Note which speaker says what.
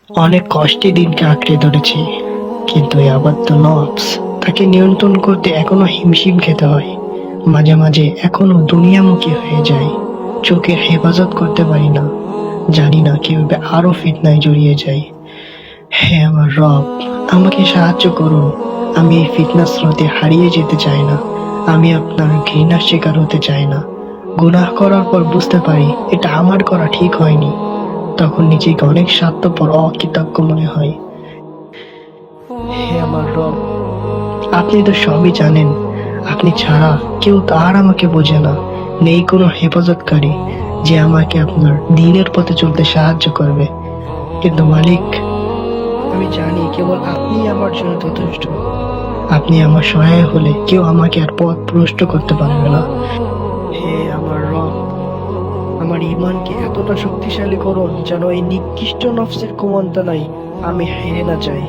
Speaker 1: অনেক কষ্টে দিনকে আঁকড়ে ধরেছি, কিন্তু এই আবদ্ধ নফস তাকে নিয়ন্ত্রণ করতে এখনো হিমশিম খেতে হয়। মাঝে মাঝে এখনো দুনিয়ামুখী হয়ে যায়, চোখের হেফাজত করতে পারি না। জানি না কিভাবে আরো ফিতনায় জড়িয়ে যাই। হে আমার রব, আমাকে সাহায্য করুন। আমি এই ফিতনার স্রোতে হারিয়ে যেতে চাই না। আমি আপনার ঘৃণার শিকার হতে চাই না। গুনাহ করার পর বুঝতে পারি এটা আমার করা ঠিক হয়নি, তখন নিজেকে অনেক স্বার্থপর অকৃতজ্ঞ মনে হয়। হে আমার রব, আপনি তো সবই জানেন। আপনি ছাড়া কেউ তো আর আমাকে বোঝে না। নেই কোনো হেফাজতকারী যে আমাকে আপনার দ্বীনের পথে চলতে সাহায্য করবে। কিন্তু মালিক, আমি জানি কেবল আপনিই আমার জন্য যথেষ্ট। আপনি আমার সহায় হলে কেউ আমাকে আর পথ ভ্রষ্ট করতে পারবে না। হে আমার রব, আমার ইমানকে এতটা শক্তিশালী করুন যেন এই নিকৃষ্ট নফসের কুমন্ত্রণায় আমি হেরে না যাই।